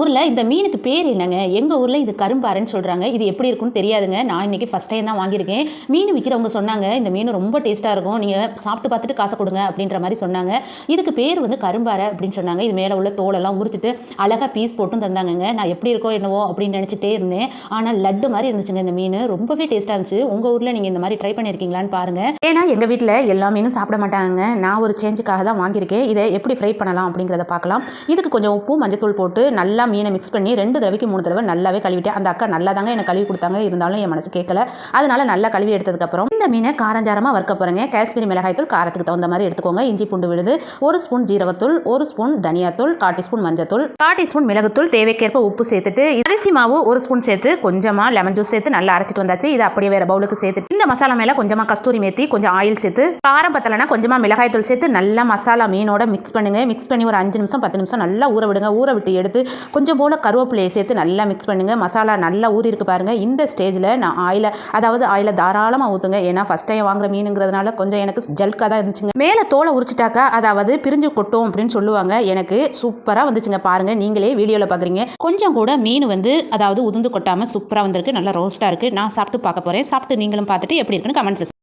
ஊரில் இந்த மீனுக்கு பேர் என்னங்க? எங்கள் ஊரில் இது கரும்பாறைன்னு சொல்கிறாங்க. இது எப்படி இருக்குன்னு தெரியாதுங்க. நான் இன்றைக்கி ஃபஸ்ட் டைம் தான் வாங்கியிருக்கேன். மீன் விற்கிறவங்க சொன்னாங்க, இந்த மீன் ரொம்ப டேஸ்ட்டாக இருக்கும், நீங்கள் சாப்பிட்டு பார்த்துட்டு காசை கொடுங்க அப்படின்ற மாதிரி சொன்னாங்க. இதுக்கு பேர் வந்து கரும்பாறை அப்படின்னு சொன்னாங்க. இது மேலே உள்ள தோலெல்லாம் உரிச்சிட்டு அழகாக பீஸ் போட்டும் தந்தாங்கங்க. நான் எப்படி இருக்கோ என்னவோ அப்படின்னு நினச்சிட்டே இருந்தேன். ஆனால் லட்டு மாதிரி இருந்துச்சுங்க இந்த மீன். ரொம்பவே டேஸ்ட்டாக இருந்துச்சு. உங்கள் ஊரில் நீங்கள் இந்த மாதிரி ட்ரை பண்ணியிருக்கீங்களான்னு பாருங்கள். ஏன்னா எங்கள் வீட்டில் எல்லா மீனும் சாப்பிட மாட்டாங்க. நான் ஒரு சேஞ்சுக்காக தான் வாங்கியிருக்கேன். இதை எப்படி ஃப்ரை பண்ணலாம் அப்படிங்கிறத பார்க்கலாம். இதுக்கு கொஞ்சம் உப்பு மஞ்சத்தூள் போட்டு நல்லா மீனை மிக்ஸ் பண்ணி 2 தடவைக்கு 3 தடவை நல்லாவே கழுவிட்டேன். அந்த அக்கா நல்லா தாங்க எனக்கு கழுவி கொடுத்தாங்க. இருந்தாலும் என் மனசு கேட்கல. அதனால நல்லா கழுவி எடுத்ததுக்கப்புறம் இந்த மீனை காரஞ்சாரமாக வறுக்க போகிறேங்க. காஷ்மீரி மிளகாய்த்தூள் காரத்துக்கு தகுந்த மாதிரி எடுத்துக்கோங்க. இஞ்சி பூண்டு விழுது, 1 ஸ்பூன் ஜீரகத்தூள், 1 ஸ்பூன் தனியாத்தூள், 1/4 டீஸ்பூன் மஞ்சத்தூள், 1/4 டீஸ்பூன் மிளகுத்தூள், தேவைக்கேற்ப உப்பு சேர்த்துட்டு அரிசி மாவு 1 ஸ்பூன் சேர்த்து கொஞ்சமாக லெமன் ஜூஸ் சேர்த்து நல்லா அரைச்சிட்டு வந்தாச்சு. இதை அப்படியே வேற பவுலுக்கு சேர்த்து இந்த மசாலா மேலே கொஞ்சமாக கஸ்தூரி மேத்தி, கொஞ்சம் ஆயில் சேர்த்து காரம் பத்தலைன்னா கொஞ்சமாக மிளகாய்த்தூள் சேர்த்து நல்லா மசாலா மீனோட மிக்ஸ் பண்ணுங்க. மிக்ஸ் பண்ணி ஒரு 5 நிமிஷம் 10 நிமிஷம் நல்லா ஊற விடுங்க. ஊற விட்டு எடுத்து கொஞ்சம் போல் கருவேப்பிலையை சேர்த்து நல்லா மிக்ஸ் பண்ணுங்கள். மசாலா நல்லா ஊறி இருக்கு பாருங்கள். இந்த ஸ்டேஜில் நான் ஆயிலை தாராளமாக ஊற்றுங்க. ஏன்னா ஃபஸ்ட் டைம் வாங்குற மீனுங்கிறதுனால கொஞ்சம் எனக்கு ஜல்காக தான் இருந்துச்சுங்க. மேலே தோலை உரிச்சிட்டாக்கா அதாவது பிரிஞ்சு கொட்டும் அப்படின்னு சொல்லுவாங்க. எனக்கு சூப்பராக வந்துச்சுங்க. பாருங்கள், நீங்களே வீடியோவில் பார்க்குறீங்க. கொஞ்சம் கூட மீன் வந்து அதாவது உதிர்ந்து கொட்டாமல் சூப்பராக வந்திருக்கு. நல்லா ரோஸ்ட்டாக இருக்குது. நான் சாப்பிட்டு பார்க்க போகிறேன். சாப்பிட்டு நீங்களும் பார்த்துட்டு எப்படி இருக்குன்னு கமெண்ட்ஸ்